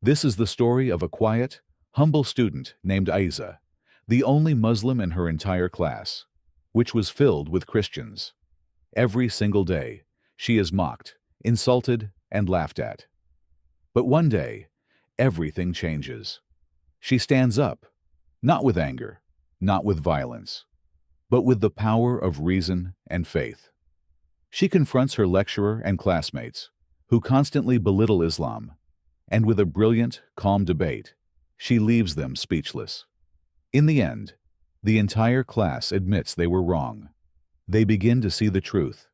This is the story of a quiet, humble student named Aiza, the only Muslim in her entire class, which was filled with Christians. Every single day, she is mocked, insulted, and laughed at. But one day, everything changes. She stands up, not with anger, not with violence, but with the power of reason and faith. She confronts her lecturer and classmates, who constantly belittle Islam, and with a brilliant, calm debate, she leaves them speechless. In the end, the entire class admits they were wrong. They begin to see the truth,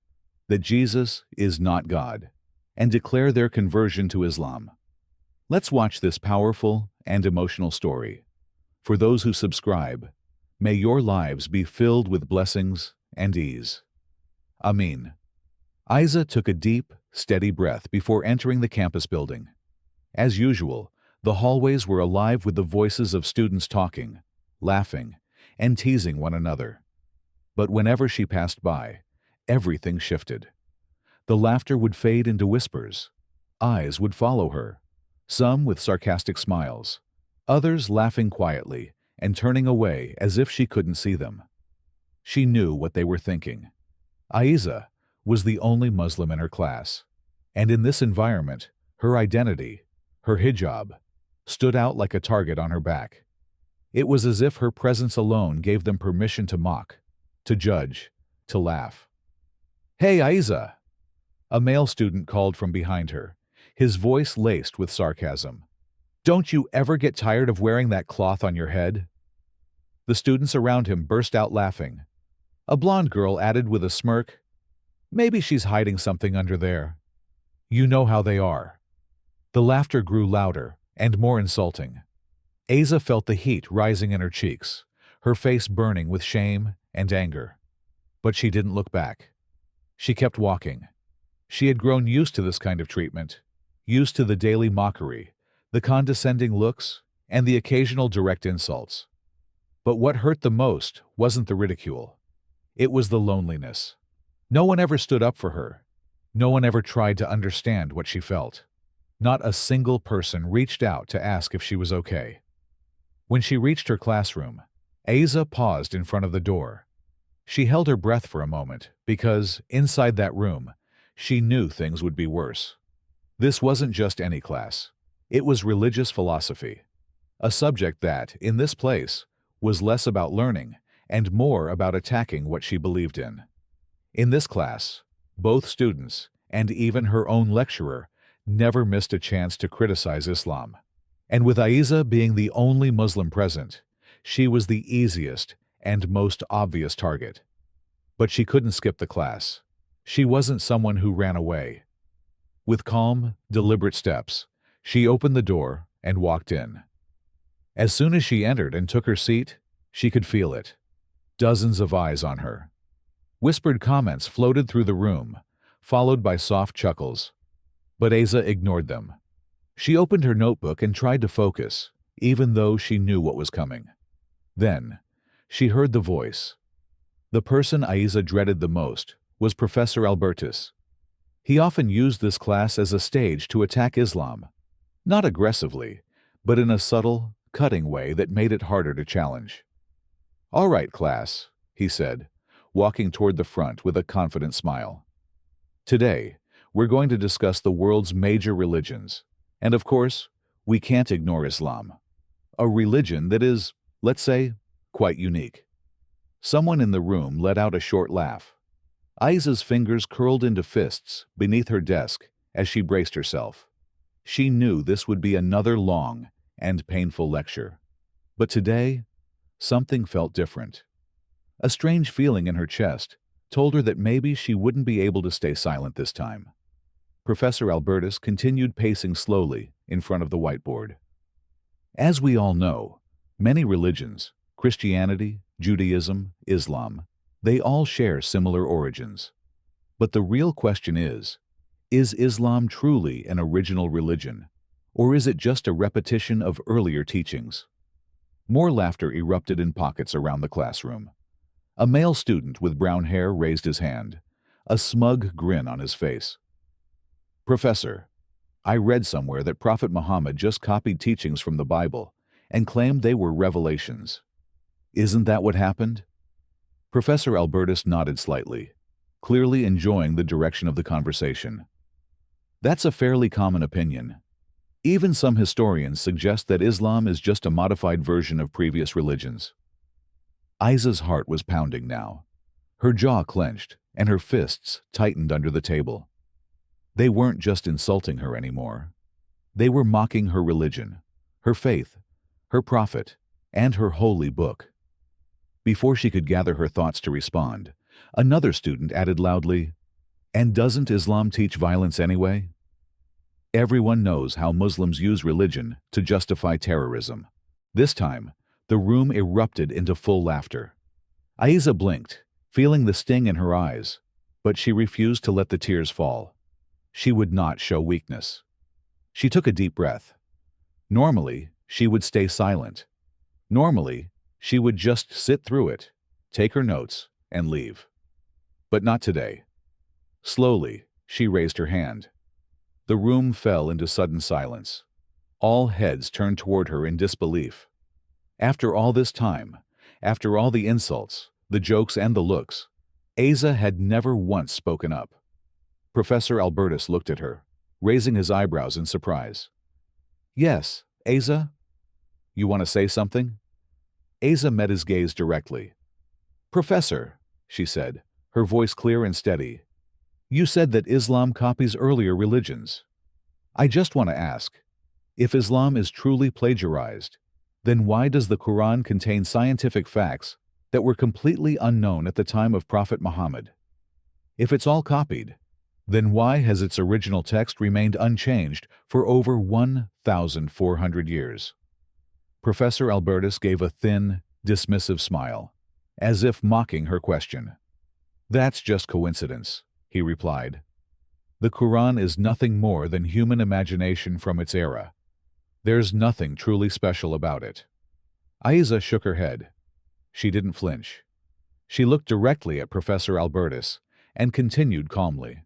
that Jesus is not God, and declare their conversion to Islam. Let's watch this powerful and emotional story. For those who subscribe, may your lives be filled with blessings and ease. Amin. Aiza took a deep, steady breath before entering the campus building. As usual, the hallways were alive with the voices of students talking, laughing, and teasing one another. But whenever she passed by, everything shifted. The laughter would fade into whispers. Eyes would follow her, some with sarcastic smiles, others laughing quietly and turning away as if she couldn't see them. She knew what they were thinking. Aiza was the only Muslim in her class, and in this environment, her identity, her hijab, stood out like a target on her back. It was as if her presence alone gave them permission to mock, to judge, to laugh. "Hey, Aiza!" A male student called from behind her, his voice laced with sarcasm. "Don't you ever get tired of wearing that cloth on your head?" The students around him burst out laughing. A blonde girl added with a smirk, "Maybe she's hiding something under there." You know how they are. The laughter grew louder and more insulting. Aiza felt the heat rising in her cheeks, her face burning with shame and anger. But she didn't look back. She kept walking. She had grown used to this kind of treatment, used to the daily mockery, the condescending looks, and the occasional direct insults. But what hurt the most wasn't the ridicule. It was the loneliness. No one ever stood up for her. No one ever tried to understand what she felt. Not a single person reached out to ask if she was okay. When she reached her classroom, Aiza paused in front of the door. She held her breath for a moment because, inside that room, she knew things would be worse. This wasn't just any class. It was religious philosophy, a subject that, in this place, was less about learning and more about attacking what she believed in. In this class, both students, and even her own lecturer, never missed a chance to criticize Islam. And with Aiza being the only Muslim present, she was the easiest and most obvious target. But she couldn't skip the class. She wasn't someone who ran away. With calm, deliberate steps, she opened the door and walked in. As soon as she entered and took her seat, she could feel it. Dozens of eyes on her. Whispered comments floated through the room, followed by soft chuckles. But Aiza ignored them. She opened her notebook and tried to focus, even though she knew what was coming. Then, she heard the voice. The person Aiza dreaded the most was Professor Albertus. He often used this class as a stage to attack Islam, not aggressively, but in a subtle, cutting way that made it harder to challenge. "All right, class," he said, walking toward the front with a confident smile. "Today, we're going to discuss the world's major religions, and of course, we can't ignore Islam, a religion that is, let's say, quite unique." Someone in the room let out a short laugh. Aiza's fingers curled into fists beneath her desk as she braced herself. She knew this would be another long and painful lecture. But today, something felt different. A strange feeling in her chest told her that maybe she wouldn't be able to stay silent this time. Professor Albertus continued pacing slowly in front of the whiteboard. As we all know, many religions, Christianity, Judaism, Islam, they all share similar origins. But the real question is Islam truly an original religion, or is it just a repetition of earlier teachings? More laughter erupted in pockets around the classroom. A male student with brown hair raised his hand, a smug grin on his face. "Professor, I read somewhere that Prophet Muhammad just copied teachings from the Bible and claimed they were revelations. Isn't that what happened? Professor Albertus nodded slightly, clearly enjoying the direction of the conversation. That's a fairly common opinion. Even some historians suggest that Islam is just a modified version of previous religions. Aiza's heart was pounding now. Her jaw clenched, and her fists tightened under the table. They weren't just insulting her anymore. They were mocking her religion, her faith, her prophet, and her holy book. Before she could gather her thoughts to respond, another student added loudly, "And doesn't Islam teach violence anyway?" Everyone knows how Muslims use religion to justify terrorism. This time, the room erupted into full laughter. Aiza blinked, feeling the sting in her eyes, but she refused to let the tears fall. She would not show weakness. She took a deep breath. Normally, she would stay silent. Normally, she would just sit through it, take her notes, and leave. But not today. Slowly, she raised her hand. The room fell into sudden silence. All heads turned toward her in disbelief. After all this time, after all the insults, the jokes and the looks, Aiza had never once spoken up. Professor Albertus looked at her, raising his eyebrows in surprise. "Yes, Aiza? You want to say something?" Aiza met his gaze directly. "Professor," she said, her voice clear and steady, "you said that Islam copies earlier religions. I just want to ask, if Islam is truly plagiarized, then why does the Quran contain scientific facts that were completely unknown at the time of Prophet Muhammad? If it's all copied, then why has its original text remained unchanged for over 1,400 years? Professor Albertus gave a thin, dismissive smile, as if mocking her question. "That's just coincidence," he replied. "The Quran is nothing more than human imagination from its era. There's nothing truly special about it." Aiza shook her head. She didn't flinch. She looked directly at Professor Albertus and continued calmly.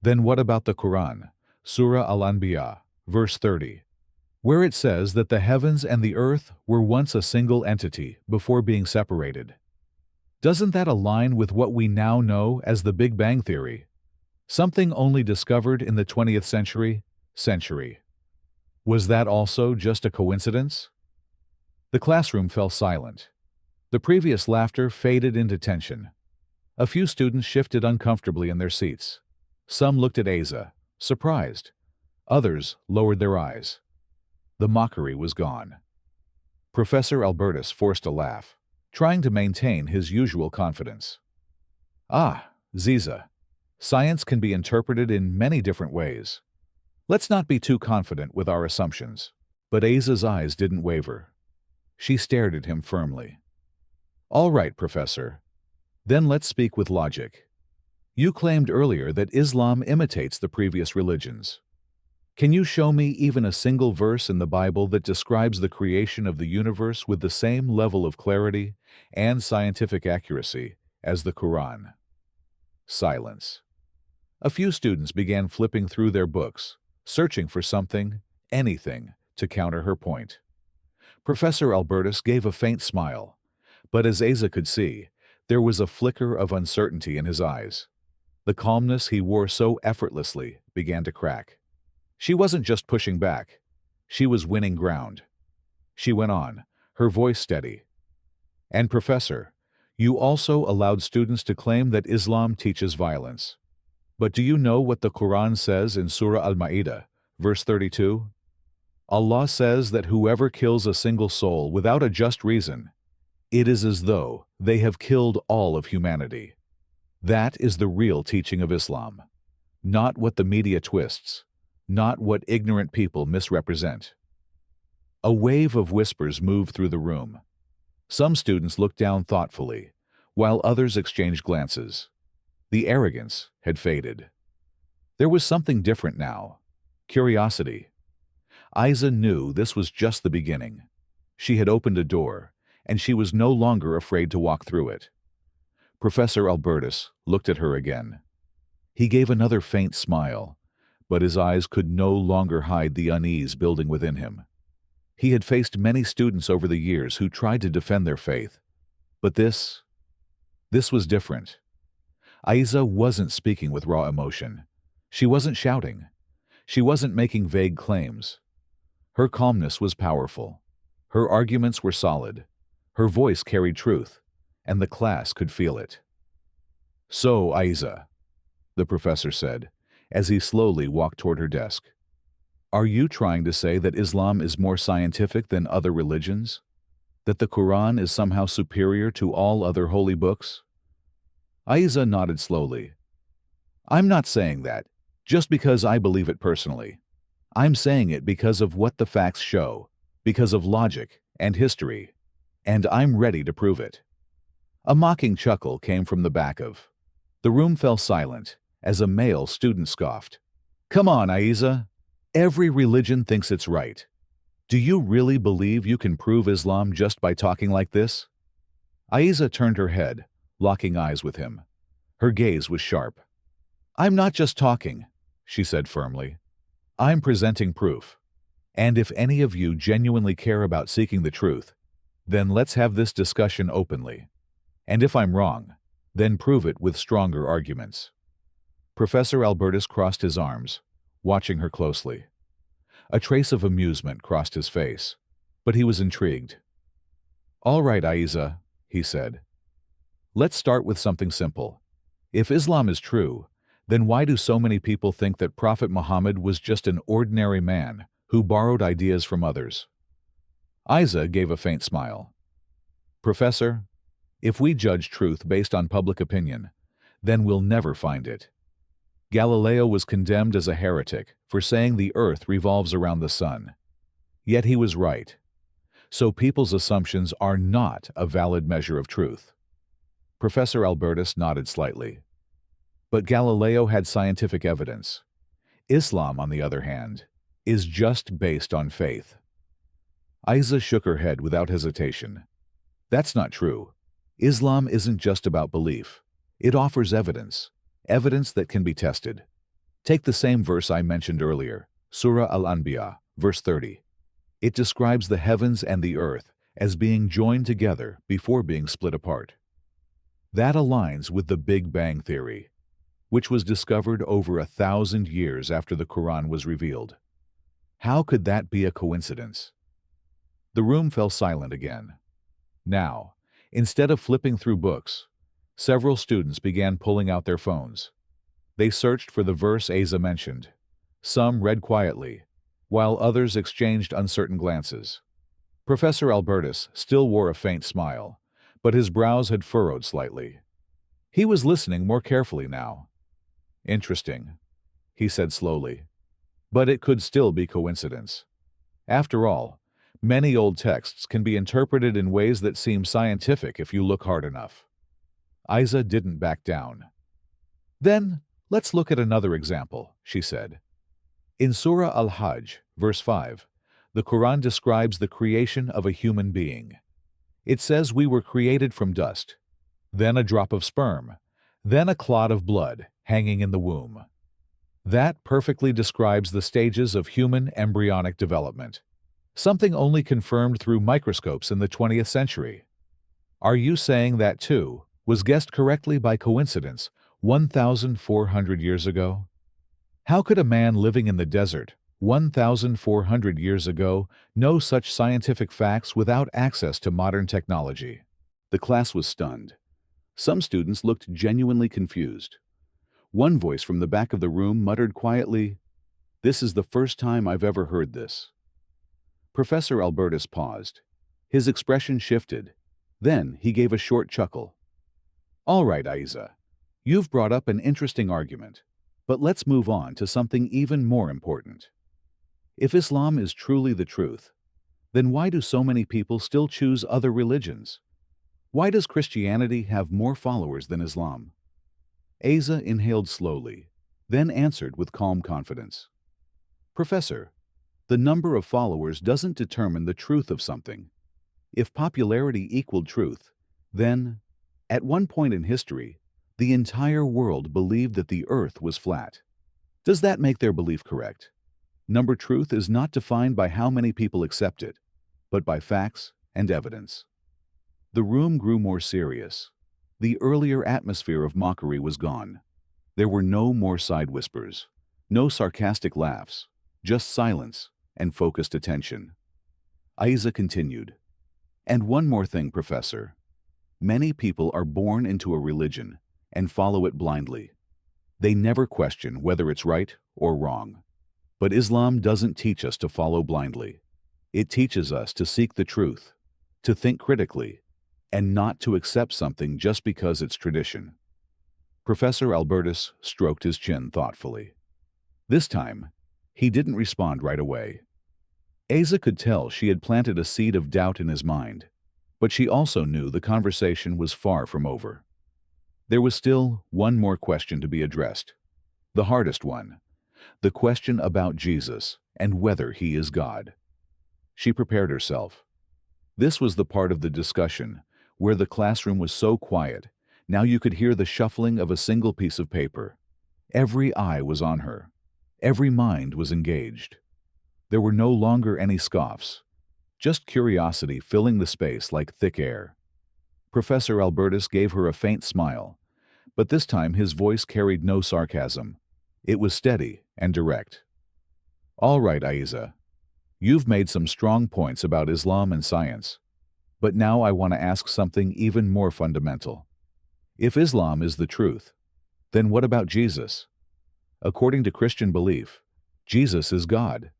"Then what about the Quran, Surah Al-Anbiya, verse 30, where it says that the heavens and the earth were once a single entity before being separated? Doesn't that align with what we now know as the Big Bang Theory? Something only discovered in the 20th century? Was that also just a coincidence?" The classroom fell silent. The previous laughter faded into tension. A few students shifted uncomfortably in their seats. Some looked at Aiza, surprised. Others lowered their eyes. The mockery was gone. Professor Albertus forced a laugh, trying to maintain his usual confidence. "Ah, Ziza, science can be interpreted in many different ways. Let's not be too confident with our assumptions." But Aiza's eyes didn't waver. She stared at him firmly. "All right, Professor. Then let's speak with logic. You claimed earlier that Islam imitates the previous religions. Can you show me even a single verse in the Bible that describes the creation of the universe with the same level of clarity and scientific accuracy as the Quran?" Silence. A few students began flipping through their books, searching for something, anything, to counter her point. Professor Albertus gave a faint smile, but as Aiza could see, there was a flicker of uncertainty in his eyes. The calmness he wore so effortlessly began to crack. She wasn't just pushing back. She was winning ground. She went on, her voice steady. "And Professor, you also allowed students to claim that Islam teaches violence. But do you know what the Quran says in Surah Al-Ma'idah, verse 32? Allah says that whoever kills a single soul without a just reason, it is as though they have killed all of humanity. That is the real teaching of Islam, not what the media twists, not what ignorant people misrepresent." A wave of whispers moved through the room. Some students looked down thoughtfully, while others exchanged glances. The arrogance had faded. There was something different now. Curiosity. Aiza knew this was just the beginning. She had opened a door, and she was no longer afraid to walk through it. Professor Albertus looked at her again. He gave another faint smile, but his eyes could no longer hide the unease building within him. He had faced many students over the years who tried to defend their faith, but this was different. Aiza wasn't speaking with raw emotion. She wasn't shouting. She wasn't making vague claims. Her calmness was powerful. Her arguments were solid. Her voice carried truth, and the class could feel it. "So, Aiza," the professor said, as he slowly walked toward her desk, "are you trying to say that Islam is more scientific than other religions? That the Quran is somehow superior to all other holy books?" Aiza nodded slowly. "I'm not saying that, just because I believe it personally. I'm saying it because of what the facts show, because of logic and history, and I'm ready to prove it." A mocking chuckle came from the back of. The room fell silent as a male student scoffed. "Come on, Aiza. Every religion thinks it's right. Do you really believe you can prove Islam just by talking like this?" Aiza turned her head, locking eyes with him. Her gaze was sharp. "I'm not just talking," she said firmly. "I'm presenting proof. And if any of you genuinely care about seeking the truth, then let's have this discussion openly. And if I'm wrong, then prove it with stronger arguments." Professor Albertus crossed his arms, watching her closely. A trace of amusement crossed his face, but he was intrigued. "All right, Aiza," he said. "Let's start with something simple. If Islam is true, then why do so many people think that Prophet Muhammad was just an ordinary man who borrowed ideas from others?" Aiza gave a faint smile. "Professor, if we judge truth based on public opinion, then we'll never find it. Galileo was condemned as a heretic for saying the earth revolves around the sun. Yet he was right. So people's assumptions are not a valid measure of truth." Professor Albertus nodded slightly. "But Galileo had scientific evidence. Islam, on the other hand, is just based on faith." Aiza shook her head without hesitation. "That's not true. Islam isn't just about belief. It offers evidence that can be tested. Take the same verse I mentioned earlier, Surah Al-Anbiya, verse 30. It describes the heavens and the earth as being joined together before being split apart. That aligns with the Big Bang theory, which was discovered over 1,000 years after the Quran was revealed. How could that be a coincidence?" The room fell silent again. Now, instead of flipping through books, several students began pulling out their phones. They searched for the verse Aiza mentioned. Some read quietly, while others exchanged uncertain glances. Professor Albertus still wore a faint smile, but his brows had furrowed slightly. He was listening more carefully now. "Interesting," he said slowly. "But it could still be coincidence. After all, many old texts can be interpreted in ways that seem scientific if you look hard enough." Aiza didn't back down. "Then, let's look at another example," she said. In Surah Al-Hajj, verse 5, the Quran describes the creation of a human being. It says we were created from dust, then a drop of sperm, then a clot of blood hanging in the womb. That perfectly describes the stages of human embryonic development, something only confirmed through microscopes in the 20th century. Are you saying that, too, was guessed correctly by coincidence 1,400 years ago? How could a man living in the desert 1,400 years ago know such scientific facts without access to modern technology? The class was stunned. Some students looked genuinely confused. One voice from the back of the room muttered quietly, "This is the first time I've ever heard this." Professor Albertus paused. His expression shifted. Then he gave a short chuckle. "All right, Aiza, you've brought up an interesting argument, but let's move on to something even more important. If Islam is truly the truth, then why do so many people still choose other religions? Why does Christianity have more followers than Islam?" Aiza inhaled slowly, then answered with calm confidence. "Professor, the number of followers doesn't determine the truth of something. If popularity equaled truth, then, at one point in history, the entire world believed that the earth was flat. Does that make their belief correct? Number truth is not defined by how many people accept it, but by facts and evidence. The room grew more serious. The earlier atmosphere of mockery was gone. There were no more side whispers, no sarcastic laughs, just silence and focused attention. Aiza continued, "And one more thing, Professor. Many people are born into a religion and follow it blindly. They never question whether it's right or wrong. But Islam doesn't teach us to follow blindly. It teaches us to seek the truth, to think critically, and not to accept something just because it's tradition." Professor Albertus stroked his chin thoughtfully. This time, he didn't respond right away. Aiza could tell she had planted a seed of doubt in his mind, but she also knew the conversation was far from over. There was still one more question to be addressed, the hardest one, the question about Jesus and whether he is God. She prepared herself. This was the part of the discussion where the classroom was so quiet, now you could hear the shuffling of a single piece of paper. Every eye was on her. Every mind was engaged. There were no longer any scoffs, just curiosity filling the space like thick air. Professor Albertus gave her a faint smile, but this time his voice carried no sarcasm. It was steady and direct. "All right, Aiza. You've made some strong points about Islam and science, but now I want to ask something even more fundamental. If Islam is the truth, then what about Jesus? According to Christian belief, Jesus is God.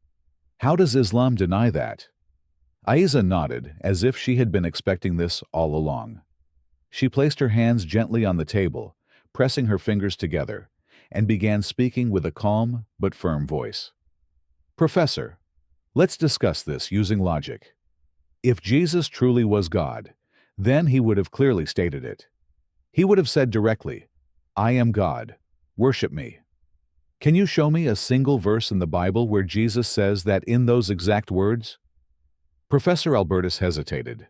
How does Islam deny that?" Aiza nodded as if she had been expecting this all along. She placed her hands gently on the table, pressing her fingers together, and began speaking with a calm but firm voice. "Professor, let's discuss this using logic. If Jesus truly was God, then he would have clearly stated it. He would have said directly, 'I am God, worship me.' Can you show me a single verse in the Bible where Jesus says that in those exact words?" Professor Albertus hesitated.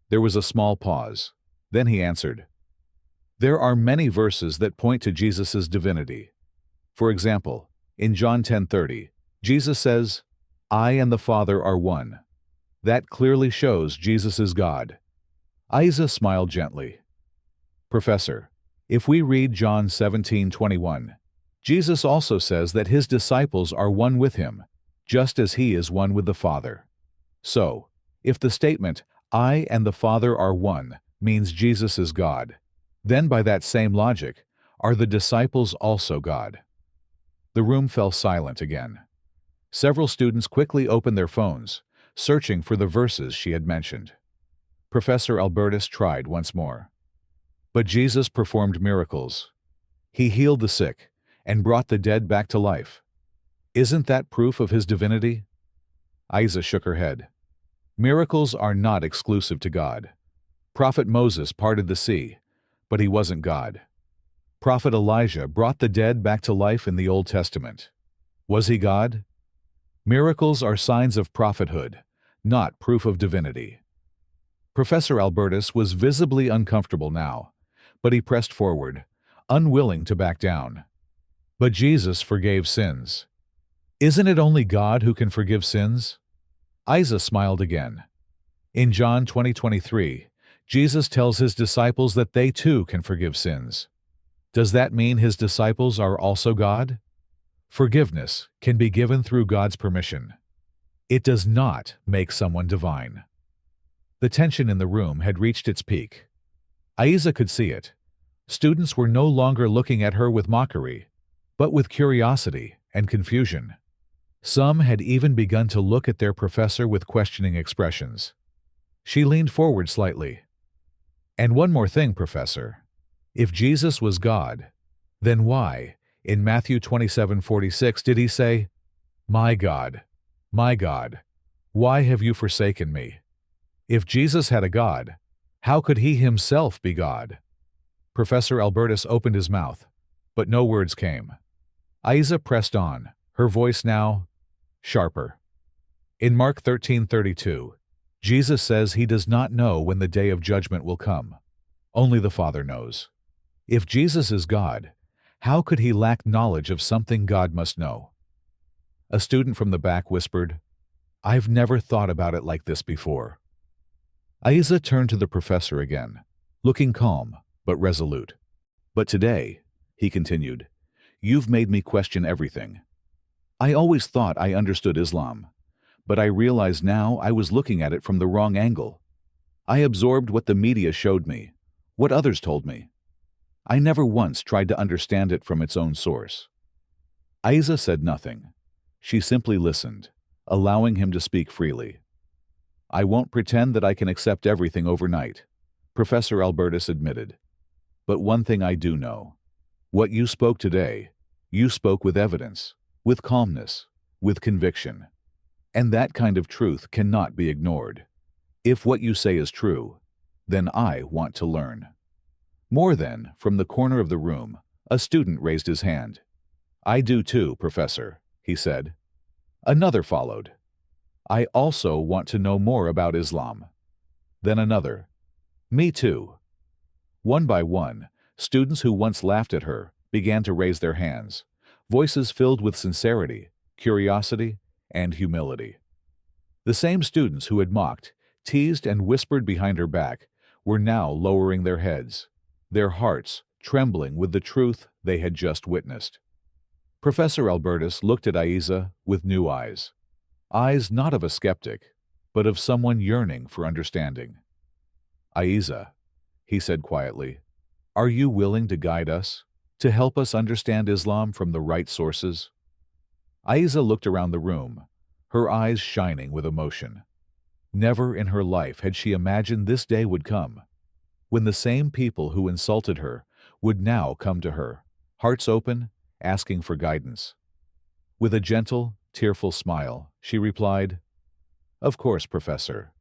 There was a small pause. Then he answered, "There are many verses that point to Jesus' divinity. For example, in John 10:30, Jesus says, 'I and the Father are one.' That clearly shows Jesus is God." Aiza smiled gently. "Professor, if we read John 17:21, Jesus also says that his disciples are one with him, just as he is one with the Father. So, if the statement, 'I and the Father are one,' means Jesus is God, then by that same logic, are the disciples also God?" The room fell silent again. Several students quickly opened their phones, searching for the verses she had mentioned. Professor Albertus tried once more. "But Jesus performed miracles. He healed the sick and brought the dead back to life. Isn't that proof of his divinity?" Aiza shook her head. "Miracles are not exclusive to God. Prophet Moses parted the sea, but he wasn't God. Prophet Elijah brought the dead back to life in the Old Testament. Was he God? Miracles are signs of prophethood, not proof of divinity." Professor Albertus was visibly uncomfortable now, but he pressed forward, unwilling to back down. "But Jesus forgave sins. Isn't it only God who can forgive sins?" Aiza smiled again. In John 20:23, Jesus tells his disciples that they too can forgive sins. Does that mean his disciples are also God? Forgiveness can be given through God's permission. It does not make someone divine. The tension in the room had reached its peak. Aiza could see it. Students were no longer looking at her with mockery, but with curiosity and confusion. Some had even begun to look at their professor with questioning expressions. She leaned forward slightly. "And one more thing, Professor. If Jesus was God, then why, in Matthew 27:46, did he say, 'My God, why have you forsaken me?' If Jesus had a God, how could he himself be God?" Professor Albertus opened his mouth, but no words came. Aiza pressed on, her voice now sharper. In Mark 13:32, Jesus says he does not know when the day of judgment will come. Only the Father knows. If Jesus is God, How could he lack knowledge of something God must know? A student from the back whispered, "I've never thought about it like this before." Aiza turned to the professor again, looking calm but resolute. "But today," he continued, "you've made me question everything. I always thought I understood Islam, but I realize now I was looking at it from the wrong angle. I absorbed what the media showed me, what others told me. I never once tried to understand it from its own source." Aiza said nothing. She simply listened, allowing him to speak freely. "I won't pretend that I can accept everything overnight," Professor Albertus admitted. "But one thing I do know. What you spoke today, you spoke with evidence, with calmness, with conviction. And that kind of truth cannot be ignored. If what you say is true, then I want to learn." More than, from the corner of the room, a student raised his hand. "I do too, Professor," he said. Another followed. "I also want to know more about Islam." Then another. "Me too." One by one, students who once laughed at her began to raise their hands, voices filled with sincerity, curiosity, and humility. The same students who had mocked, teased, and whispered behind her back were now lowering their heads, their hearts trembling with the truth they had just witnessed. Professor Albertus looked at Aiza with new eyes. Eyes not of a skeptic, but of someone yearning for understanding. "Aiza," he said quietly, "are you willing to guide us, to help us understand Islam from the right sources?" Aiza looked around the room, her eyes shining with emotion. Never in her life had she imagined this day would come, when the same people who insulted her would now come to her, hearts open, asking for guidance. With a gentle, tearful smile, she replied, "Of course, Professor.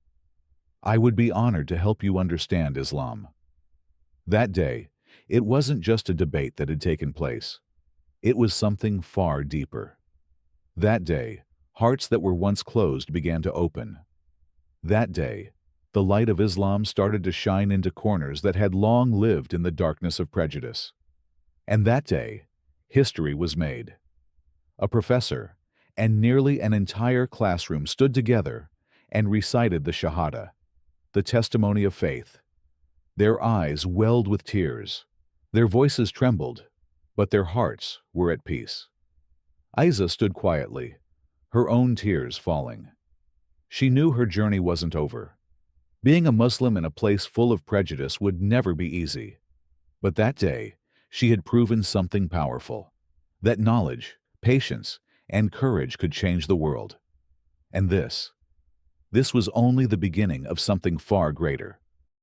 I would be honored to help you understand Islam." That day, it wasn't just a debate that had taken place. It was something far deeper. That day, hearts that were once closed began to open. That day, the light of Islam started to shine into corners that had long lived in the darkness of prejudice. And that day, history was made. A professor and nearly an entire classroom stood together and recited the Shahada, the testimony of faith. Their eyes welled with tears, their voices trembled, but their hearts were at peace. Aiza stood quietly, her own tears falling. She knew her journey wasn't over. Being a Muslim in a place full of prejudice would never be easy. But that day, she had proven something powerful, that knowledge, patience, and courage could change the world. And this was only the beginning of something far greater.